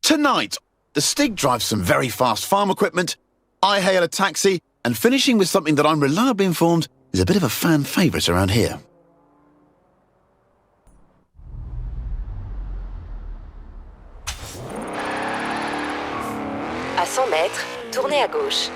Tonight, the Stig drives some very fast farm equipment, I hail a taxi, and finishing with something that I'm reliably informed is a bit of a fan favourite around here. À 100 mètres, tournez à gauche.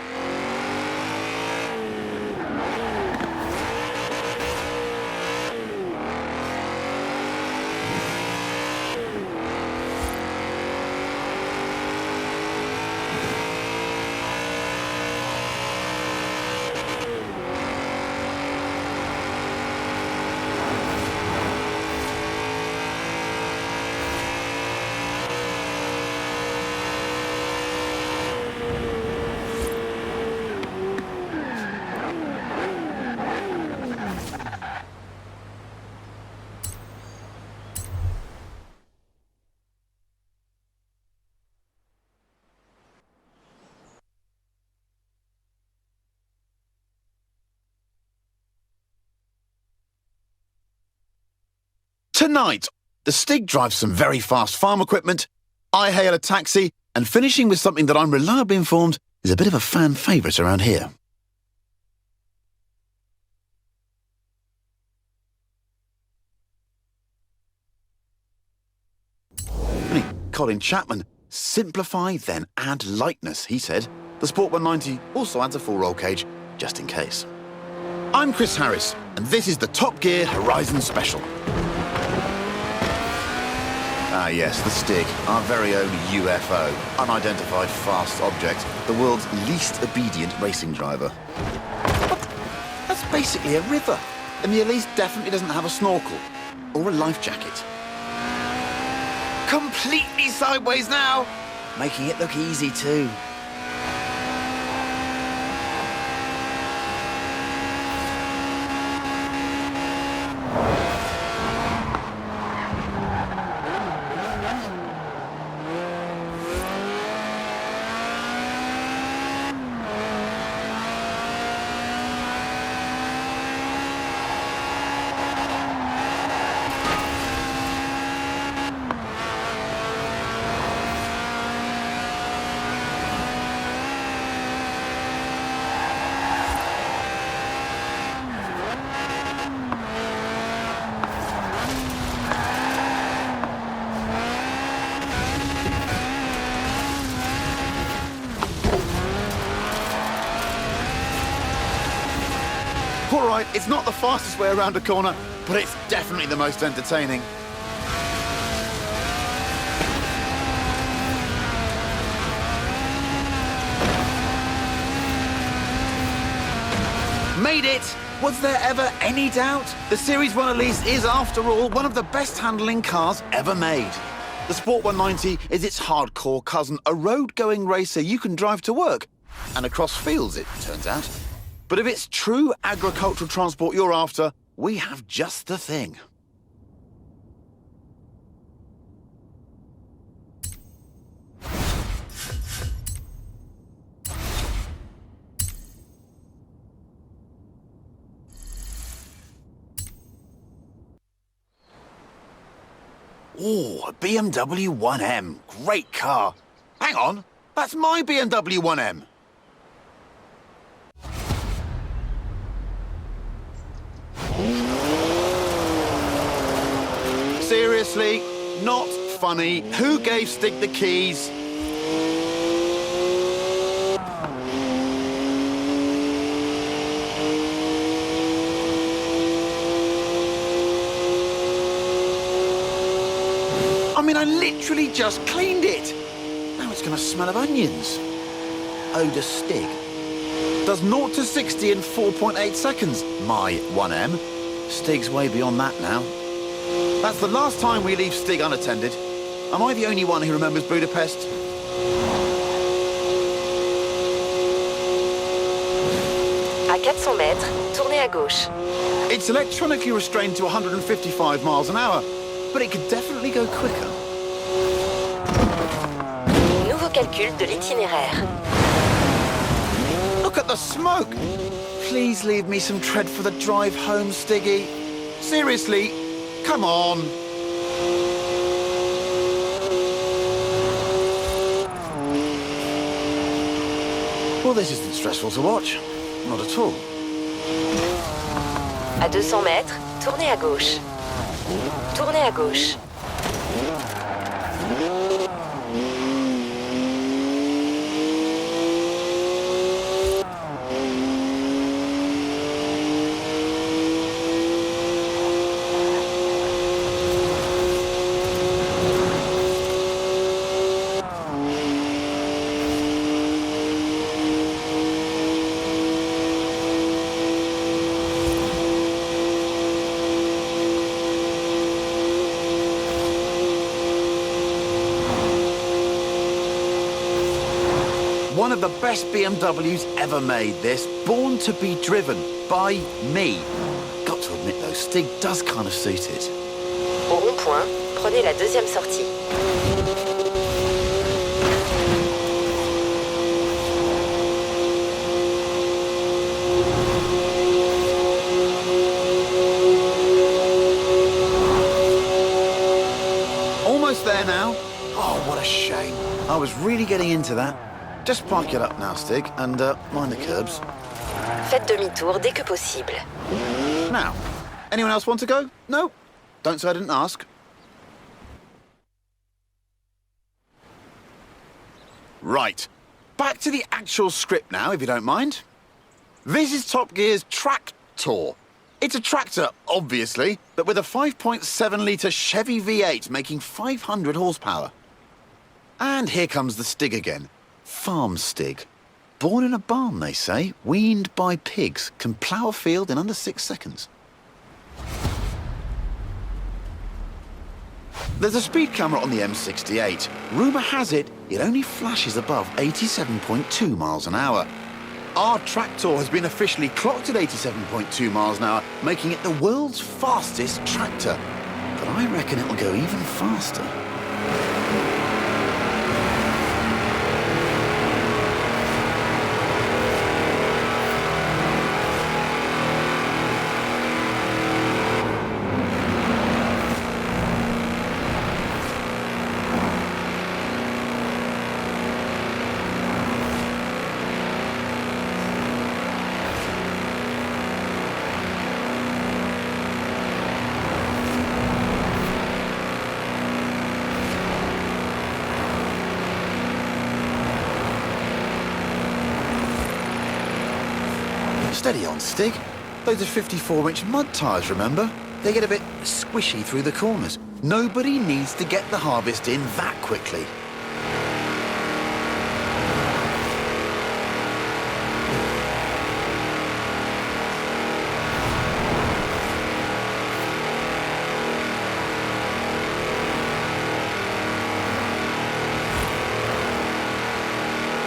Tonight, the Stig drives some very fast farm equipment, I hail a taxi, and finishing with something that I'm reliably informed is a bit of a fan favourite around here. Colin Chapman, simplify then add lightness, he said. The Sport 190 also adds a full roll cage, just in case. I'm Chris Harris, and this is the Top Gear Horizon Special. Ah yes, the Stig, our very own UFO, unidentified fast object, the world's least obedient racing driver. But that's basically a river, and the Elise definitely doesn't have a snorkel or a life jacket. Completely sideways now, making it look easy too. All right, it's not the fastest way around a corner, but it's definitely the most entertaining. Made it! Was there ever any doubt? The Series 1 Elise is, after all, one of the best handling cars ever made. The Sport 190 is its hardcore cousin, a road-going racer you can drive to work, and across fields, it turns out. But if it's true agricultural transport you're after, we have just the thing. Ooh, a BMW 1M. Great car. Hang on, that's my BMW 1M. Seriously, not funny. Who gave Stig the keys? I mean, I literally just cleaned it. Now it's going to smell of onions. Oda Stig. Does 0 to 60 in 4.8 seconds. My 1M. Stig's way beyond that now. That's the last time we leave Stig unattended. Am I the only one who remembers Budapest? À 400 mètres, tournez à gauche. It's electronically restrained to 155 miles an hour, but it could definitely go quicker. Nouveau calcul de l'itinéraire. Look at the smoke! Please leave me some tread for the drive home, Stiggy. Seriously, come on. sure this isn't stressful to watch? Not at all. À 200 mètres, tournez à gauche. Tournez à gauche. One of the best BMWs ever made, this. Born to be driven by me. Got to admit though, Stig does kind of suit it. Au rond-point, prenez la deuxième sortie. Almost there now. Oh, what a shame. I was really getting into that. Just park it up now, Stig, and mind the curbs. Faites demi-tour dès que possible. Now, anyone else want to go? No? Don't say I didn't ask. Right. Back to the actual script now, if you don't mind. This is Top Gear's Tractor. It's a tractor, obviously, but with a 5.7-litre Chevy V8 making 500 horsepower. And here comes the Stig again. Farm Stig. Born in a barn, they say, weaned by pigs, can plough a field in under 6 seconds. There's a speed camera on the M68. Rumour has it, it only flashes above 87.2 miles an hour. Our tractor has been officially clocked at 87.2 miles an hour, making it the world's fastest tractor. But I reckon it'll go even faster. Steady on, Stig. Those are 54-inch mud tyres, remember? They get a bit squishy through the corners. Nobody needs to get the harvest in that quickly.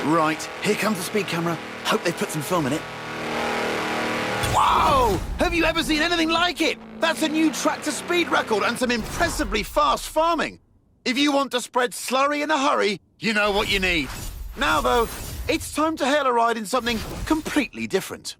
Right, here comes the speed camera. Hope they put some film in it. Whoa! Have you ever seen anything like it? That's a new tractor speed record and some impressively fast farming. If you want to spread slurry in a hurry, you know what you need. Now, though, it's time to hail a ride in something completely different.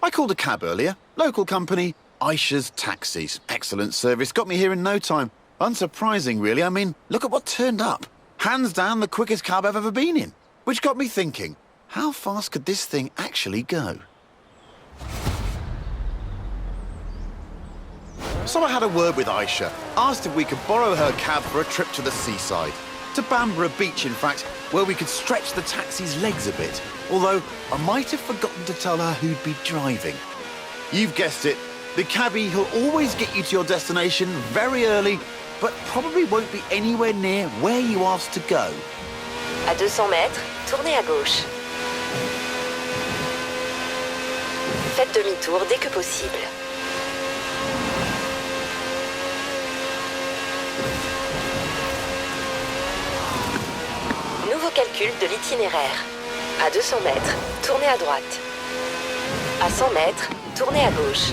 I called a cab earlier. Local company, Aisha's Taxis. Excellent service. Got me here in no time. Unsurprising, really. I mean, look at what turned up. Hands down the quickest cab I've ever been in. Which got me thinking, how fast could this thing actually go? So I had a word with Aisha. Asked if we could borrow her cab for a trip to the seaside. To Bamborough Beach, in fact, where we could stretch the taxi's legs a bit. Although, I might have forgotten to tell her who'd be driving. You've guessed it. The cabbie who'll always get you to your destination very early, but probably won't be anywhere near where you asked to go. À 200 mètres, tournez à gauche. Faites demi-tour dès que possible. Nouveau calcul de l'itinéraire. À 200 mètres, tournez à droite. À 100 mètres, tournez à gauche.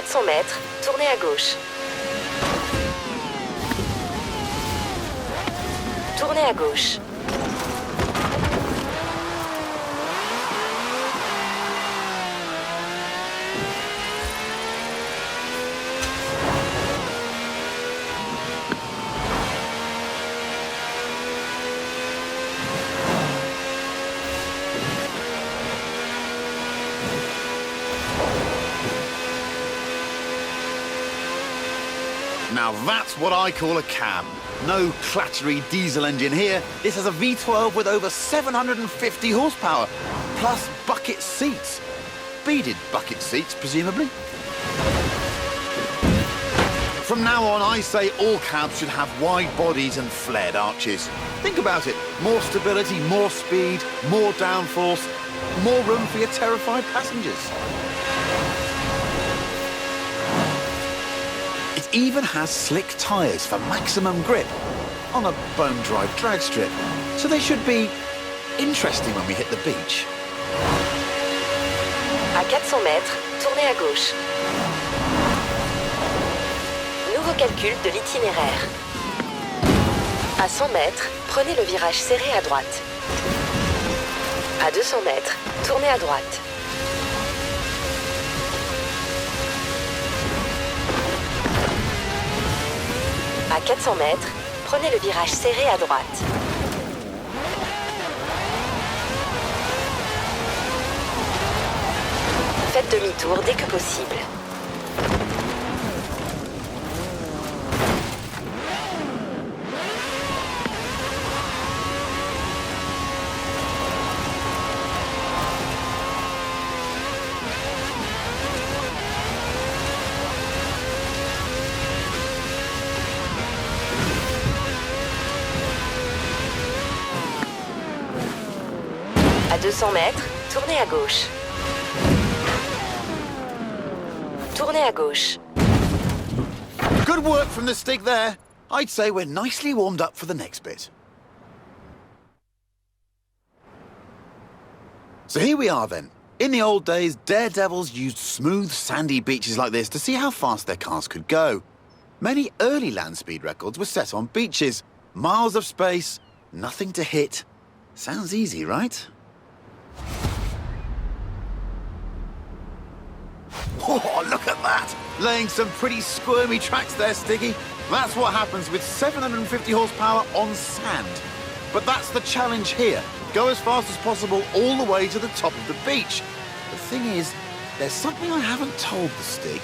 400 mètres, tournez à gauche. Tournez à gauche. Now that's what I call a cab. No clattery diesel engine here. This has a V12 with over 750 horsepower, plus bucket seats. Beaded bucket seats, presumably. From now on, I say all cabs should have wide bodies and flared arches. Think about it. More stability, more speed, more downforce, more room for your terrified passengers. It even has slick tyres for maximum grip on a bone-dry drag strip. So they should be interesting when we hit the beach. À 400 mètres, tournez à gauche. Nouveau calcul de l'itinéraire. À 100 mètres, prenez le virage serré à droite. À 200 mètres, tournez à droite. À 400 mètres, prenez le virage serré à droite. Faites demi-tour dès que possible. À 200 mètres, tournez à gauche. Tournez à gauche. Good work from the Stig there. I'd say we're nicely warmed up for the next bit. So here we are then. In the old days, daredevils used smooth, sandy beaches like this to see how fast their cars could go. Many early land speed records were set on beaches. Miles of space, nothing to hit. Sounds easy, right? Oh, look at that! Laying some pretty squirmy tracks there, Stiggy. That's what happens with 750 horsepower on sand. But that's the challenge here. Go as fast as possible all the way to the top of the beach. The thing is, there's something I haven't told the Stig.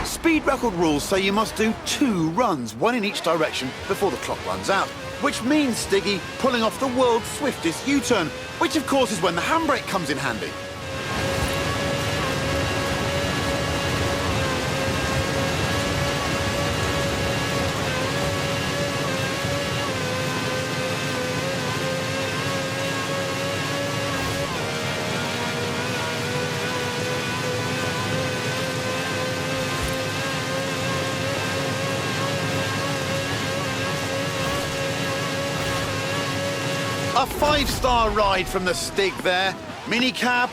Speed record rules say you must do 2 runs, 1 in each direction, before the clock runs out. Which means, Stiggy, pulling off the world's swiftest U-turn, which of course is when the handbrake comes in handy. A 5-star ride from the Stig there. Minicab,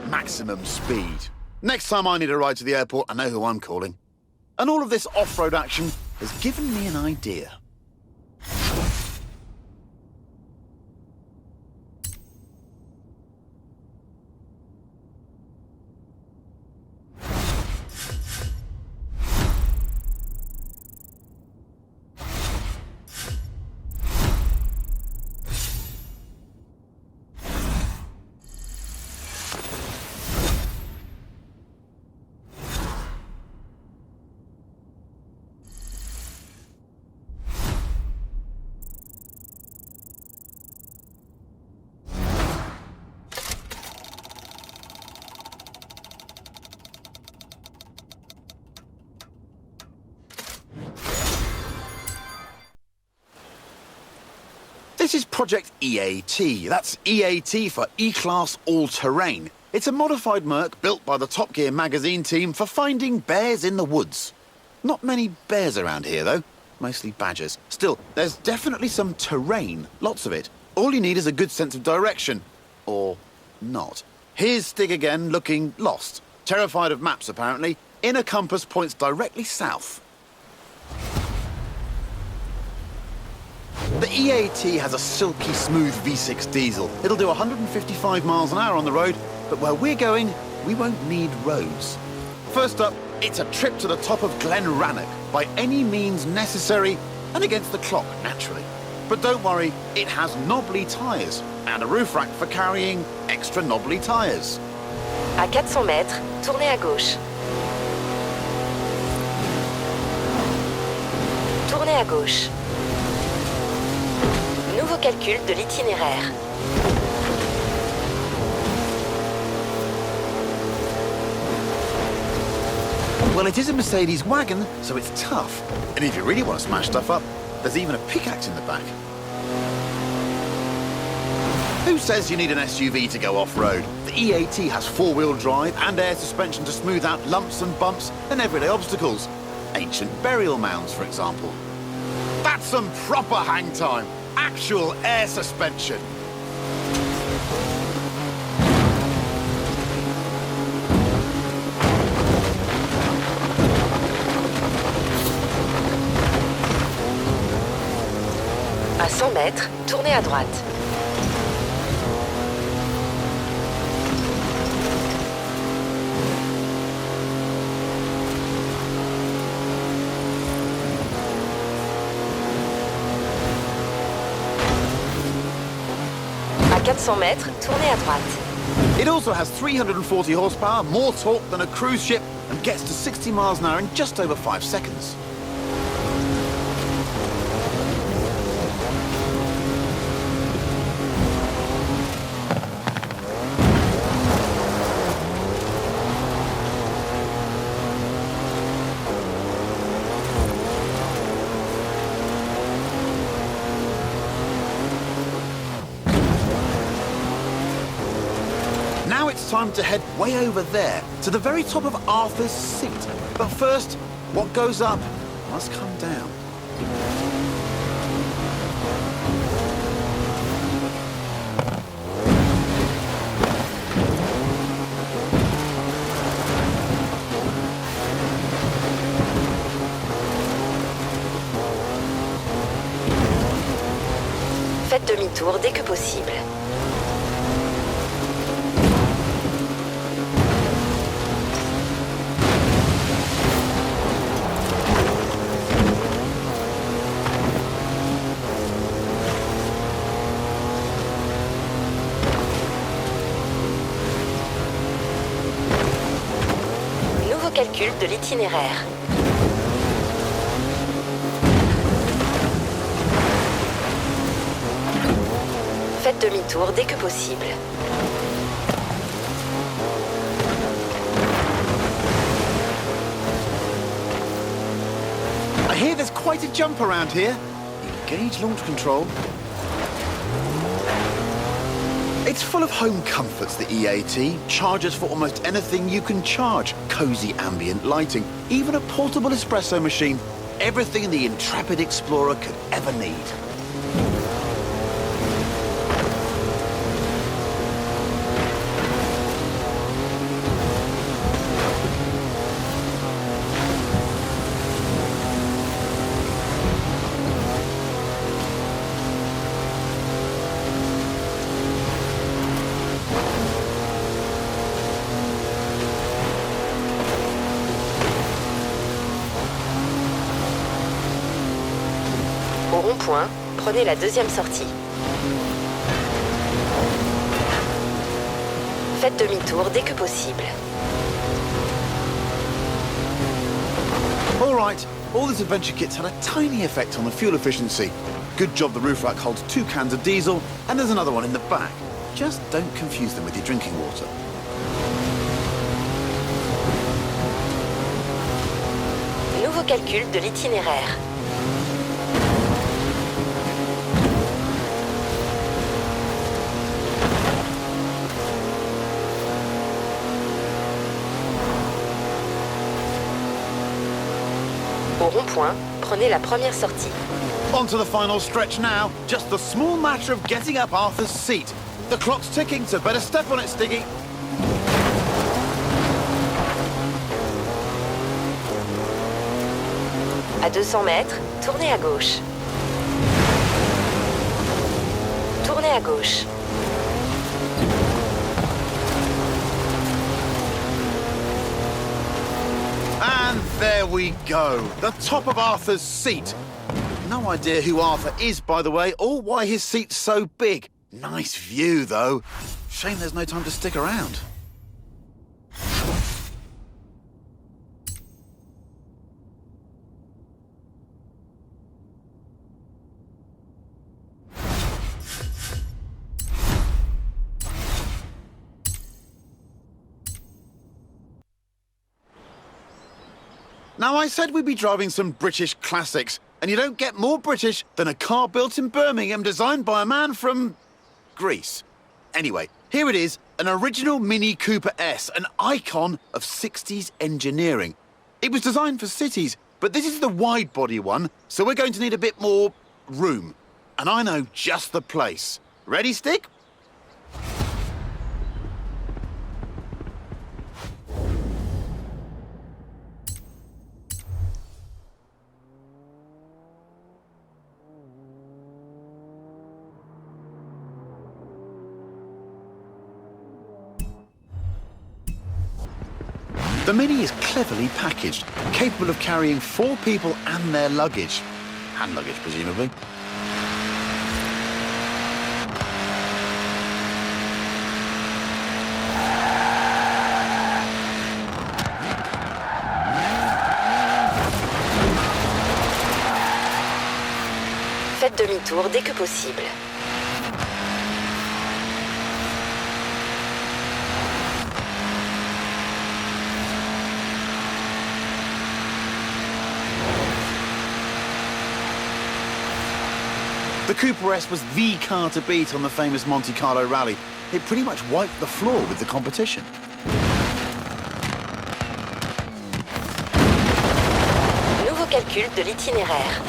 maximum speed. Next time I need a ride to the airport, I know who I'm calling. And all of this off-road action has given me an idea. This is Project EAT. That's EAT for E-Class All-Terrain. It's a modified Merc built by the Top Gear magazine team for finding bears in the woods. Not many bears around here, though. Mostly badgers. Still, there's definitely some terrain. Lots of it. All you need is a good sense of direction. Or not. Here's Stig again, looking lost. Terrified of maps, apparently. Inner compass points directly south. The EAT has a silky smooth V6 diesel. It'll do 155 miles an hour on the road, but where we're going, we won't need roads. First up, it's a trip to the top of Glen Rannoch, by any means necessary, and against the clock, naturally. But don't worry, it has knobbly tyres, and a roof rack for carrying extra knobbly tyres. À 400 mètres, tournez à gauche. Tournez à gauche. Nouveau calcul de l'itinéraire. Well, it is a Mercedes wagon, so it's tough. And if you really want to smash stuff up, there's even a pickaxe in the back. Who says you need an SUV to go off-road? The EAT has four-wheel drive and air suspension to smooth out lumps and bumps and everyday obstacles. Ancient burial mounds, for example. That's some proper hang time. Actual air suspension. À 100 mètres, tournez à droite. À 400 mètres, tournez à droite. It also has 340 horsepower, more torque than a cruise ship, and gets to 60 miles an hour in just over 5 seconds. Now it's time to head way over there, to the very top of Arthur's Seat. But first, what goes up must come down. Faites demi-tour dès que possible. Nouveau calcul de l'itinéraire. Faites demi-tour dès que possible. I hear there's quite a jump around here. Engage launch control. It's full of home comforts, the EAT. Chargers for almost anything you can charge. Cozy ambient lighting. Even a portable espresso machine. Everything the intrepid explorer could ever need. Au rond-point, prenez la deuxième sortie. Faites demi-tour dès que possible. All right, all this adventure kit's had a tiny effect on the fuel efficiency. Good job the roof rack holds 2 cans of diesel, and there's another one in the back. Just don't confuse them with your drinking water. Nouveau calcul de l'itinéraire. Au rond-point, prenez la première sortie. On to the final stretch now. Just the small matter of getting up Arthur's seat. The clock's ticking, so better step on it, Stiggy. À 200 mètres, tournez à gauche. Tournez à gauche. And there we go. The top of Arthur's seat. No idea who Arthur is, by the way, or why his seat's so big. Nice view, though. Shame there's no time to stick around. Now, I said we'd be driving some British classics, and you don't get more British than a car built in Birmingham designed by a man from Greece. Anyway, here it is, an original Mini Cooper S, an icon of 60s engineering. It was designed for cities, but this is the wide-body one, so we're going to need a bit more room. And I know just the place. Ready, Stick? The Mini is cleverly packaged, capable of carrying 4 people and their luggage. Hand luggage, presumably. Faites demi-tour dès que possible. The Cooper S was the car to beat on the famous Monte Carlo rally. It pretty much wiped the floor with the competition. Nouveau calcul de l'itinéraire.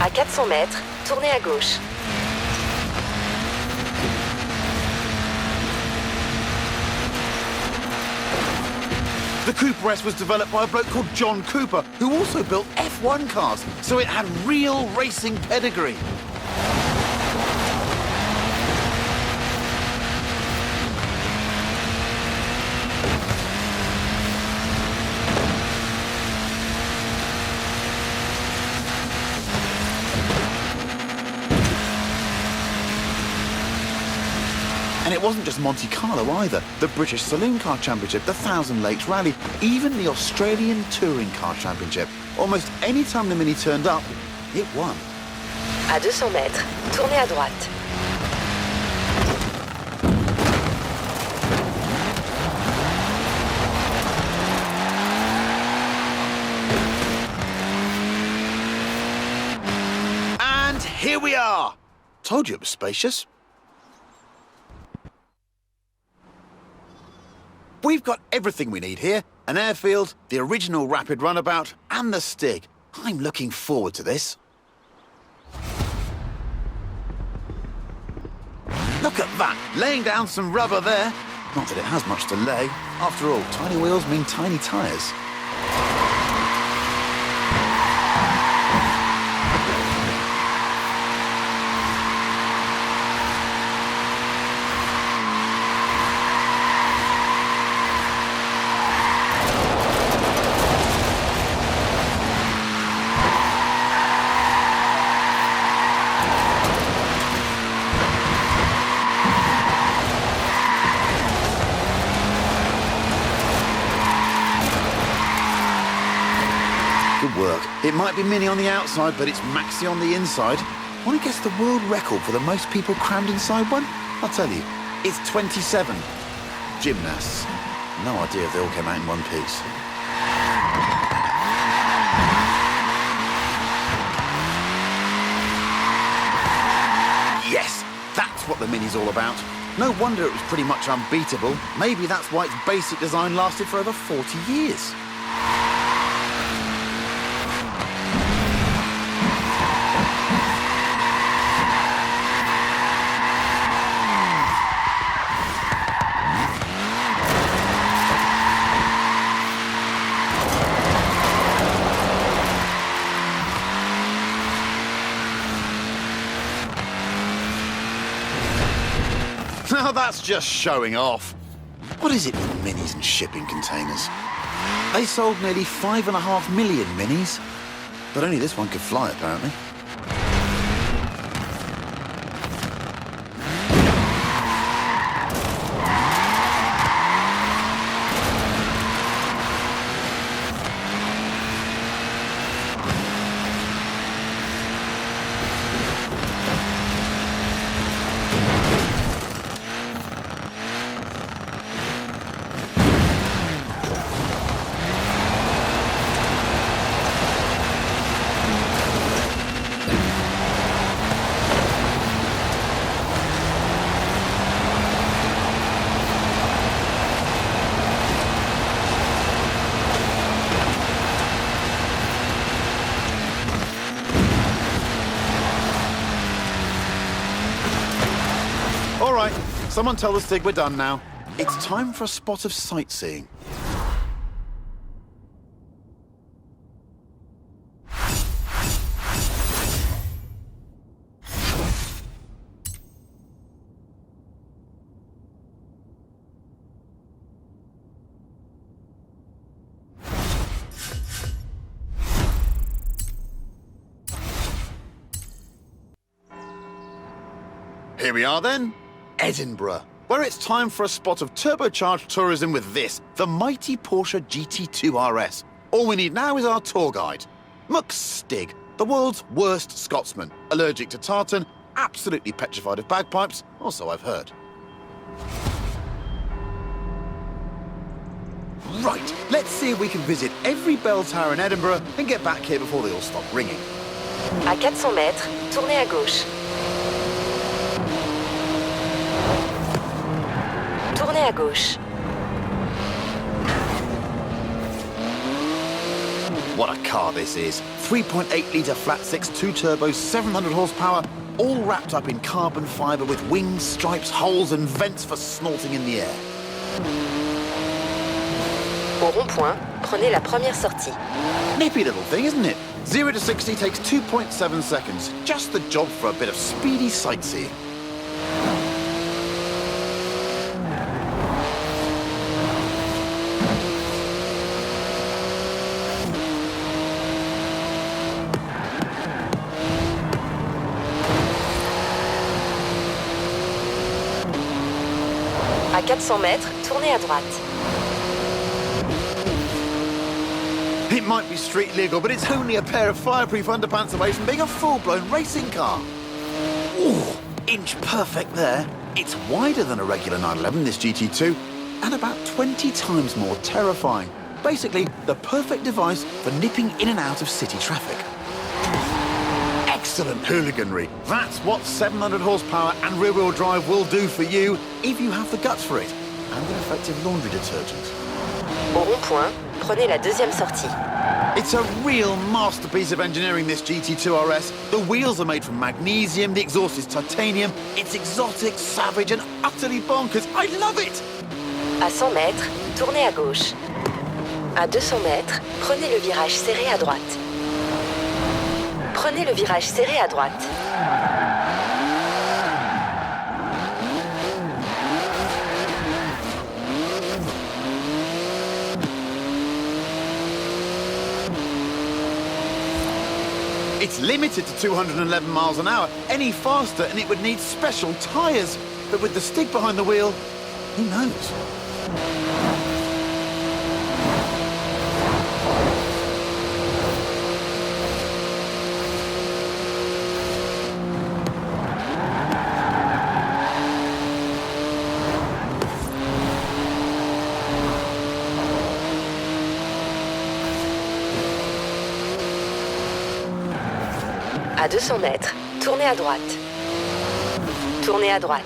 À 400 mètres, tournez à gauche. The Cooper S was developed by a bloke called John Cooper, who also built F1 cars, so it had real racing pedigree. And it wasn't just Monte Carlo either. The British Saloon Car Championship, the Thousand Lakes Rally, even the Australian Touring Car Championship. Almost any time the Mini turned up, it won. À 200 mètres, tournez à droite. And here we are. Told you it was spacious. We've got everything we need here. An airfield, the original rapid runabout, and the Stig. I'm looking forward to this. Look at that, laying down some rubber there. Not that it has much to lay. After all, tiny wheels mean tiny tyres. Good work. It might be Mini on the outside, but it's Maxi on the inside. Want to guess the world record for the most people crammed inside one? I'll tell you, it's 27. Gymnasts. No idea if they all came out in one piece. Yes, that's what the Mini's all about. No wonder it was pretty much unbeatable. Maybe that's why its basic design lasted for over 40 years. Now that's just showing off. What is it with minis and shipping containers? They sold nearly 5.5 million minis, but only this one could fly, apparently. All right, someone tell the Stig we're done now. It's time for a spot of sightseeing. Here we are then, Edinburgh, where it's time for a spot of turbocharged tourism with this, the mighty Porsche GT2 RS. All we need now is our tour guide. Muck Stig, the world's worst Scotsman, allergic to tartan, absolutely petrified of bagpipes, also I've heard. Right, let's see if we can visit every bell tower in Edinburgh and get back here before they all stop ringing. À 400 mètres, tournez à gauche. Tournez à gauche. What a car this is. 3.8-litre flat-six, 2-turbo, 700 horsepower, all wrapped up in carbon fibre with wings, stripes, holes and vents for snorting in the air. Au rond-point, prenez la première sortie. Nippy little thing, isn't it? 0 to 60 takes 2.7 seconds. Just the job for a bit of speedy sightseeing. À 400 mètres, tournez à droite. It might be street legal, but it's only a pair of fireproof underpants away from being a full-blown racing car. Ooh, inch perfect there. It's wider than a regular 911, this GT2, and about 20 times more terrifying. Basically, the perfect device for nipping in and out of city traffic. Excellent hooliganry. That's what 700 horsepower and rear-wheel drive will do for you if you have the guts for it, and an effective laundry detergent. Au rond-point, prenez la deuxième sortie. It's a real masterpiece of engineering, this GT2 RS. The wheels are made from magnesium, the exhaust is titanium. It's exotic, savage and utterly bonkers. I love it! À 100 mètres, tournez à gauche. À 200 mètres, prenez le virage serré à droite. Prenez le virage serré à droite. It's limited to 211 miles an hour. Any faster and it would need special tyres. But with the Stig behind the wheel, who knows? À 200 mètres, tournez à droite. Tournez à droite.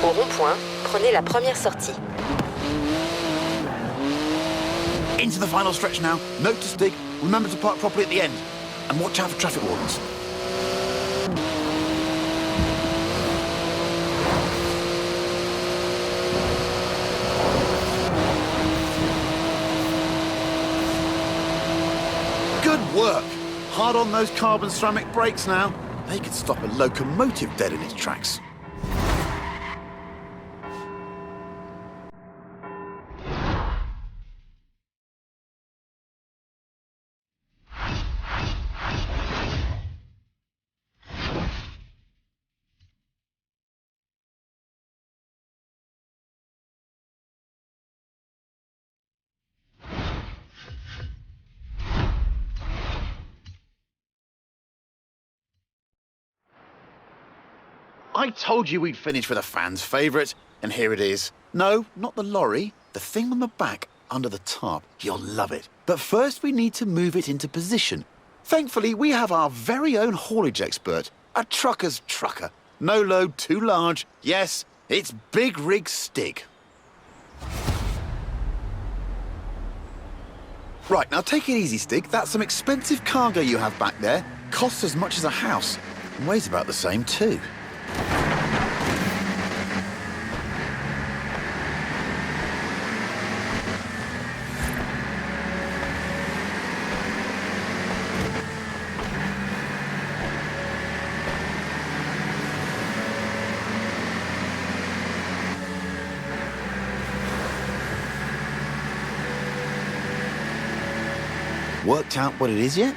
Au rond-point, prenez la première sortie. Into the final stretch now. Note to Stig, remember to park properly at the end. And watch out for traffic wardens. work. Hard on those carbon ceramic brakes now. They could stop a locomotive dead in its tracks. I told you we'd finish with a fan's favourite, and here it is. No, not the lorry. The thing on the back, under the tarp. You'll love it. But first we need to move it into position. Thankfully, we have our very own haulage expert, a trucker's trucker. No load too large. Yes, it's Big Rig Stig. Right, now take it easy, Stig. That's some expensive cargo you have back there. Costs as much as a house. And weighs about the same, too. Worked out what it is yet?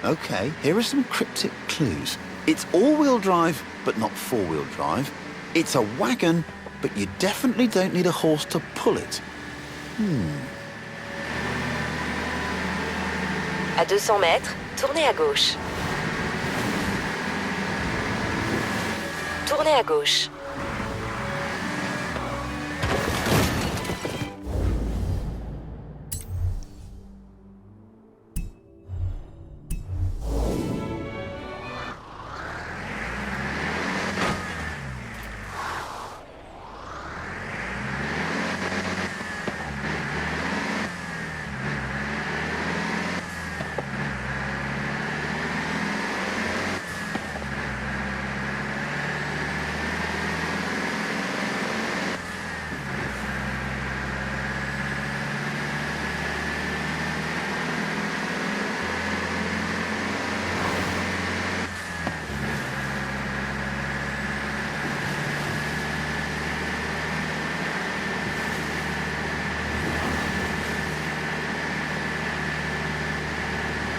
Okay, here are some cryptic clues. It's all-wheel drive, but not four-wheel drive. It's a wagon, but you definitely don't need a horse to pull it. À 200 mètres, tournez à gauche. Tournez à gauche.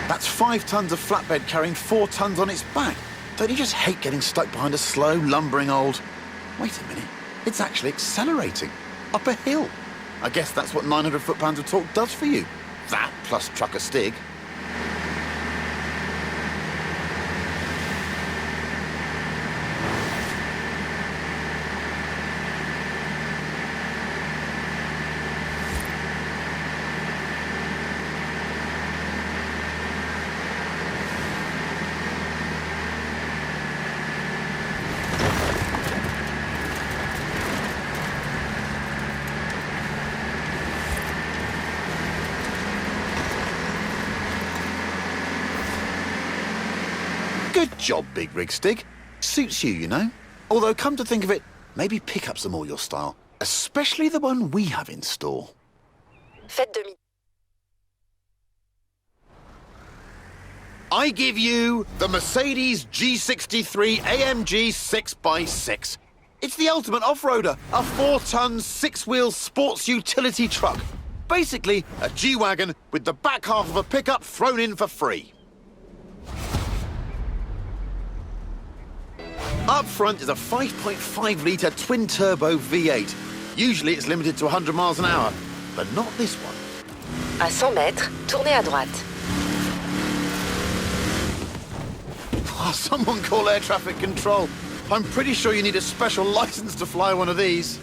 That's 5 tons of flatbed carrying 4 tons on its back. Don't you just hate getting stuck behind a slow, lumbering old... Wait a minute. It's actually accelerating. Up a hill. I guess that's what 900 foot-pounds of torque does for you. That plus trucker Stig. Good job, Big Rig Stig. Suits you, you know. Although, come to think of it, maybe pickups are more your style. Especially the one we have in store. Faites demi. I give you the Mercedes G63 AMG 6x6. It's the ultimate off-roader, a 4-ton, 6-wheel sports utility truck. Basically, a G-Wagon with the back half of a pickup thrown in for free. Up front is a 5.5-litre twin-turbo V8. Usually it's limited to 100 miles an hour, but not this one. À 100 mètres, tournez à droite. Oh, someone call air traffic control. I'm pretty sure you need a special license to fly one of these.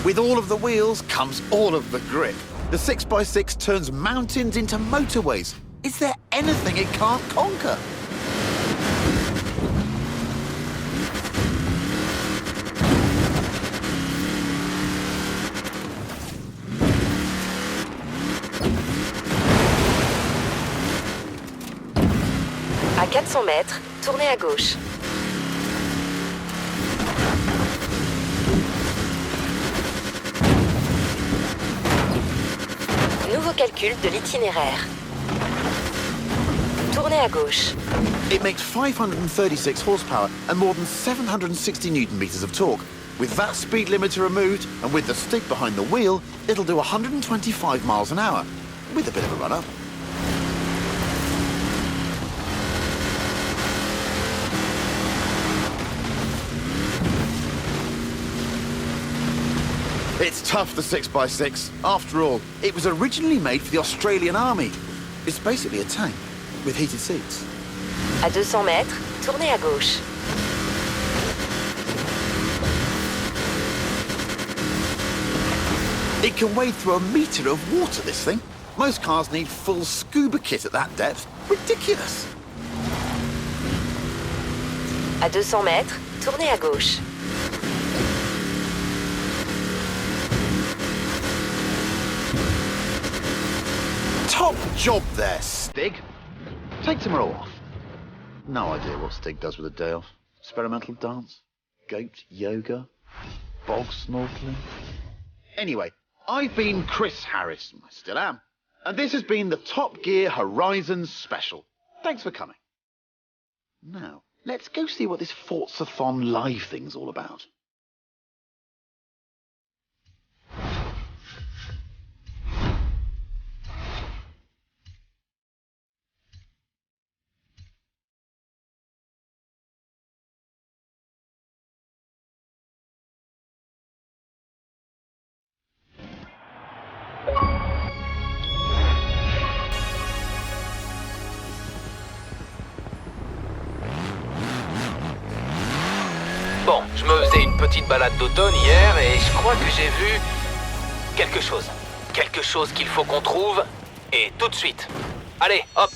With all of the wheels comes all of the grip. The 6x6 turns mountains into motorways. Is there anything it can't conquer? À 400 mètres, tournez à gauche. Nouveau calcul de l'itinéraire. Tournez à gauche. It makes 536 horsepower and more than 760 newton meters of torque. With that speed limiter removed and with the stick behind the wheel, it'll do 125 miles an hour, with a bit of a run-up. It's tough, the 6x6. After all, it was originally made for the Australian Army. It's basically a tank, with heated seats. À 200 mètres, tournez à gauche. It can wade through a metre of water, this thing. Most cars need full scuba kit at that depth. Ridiculous. À 200 mètres, tournez à gauche. Top job there, Stig. Take tomorrow off. No idea what Stig does with a day off. Experimental dance, goat yoga, bog snorkeling. Anyway, I've been Chris Harris, I still am, and this has been the Top Gear Horizons special. Thanks for coming. Now, let's go see what this Forzathon live thing's all about. Bon, je me faisais une petite balade d'automne hier et je crois que j'ai vu quelque chose. Quelque chose qu'il faut qu'on trouve et tout de suite. Allez, hop!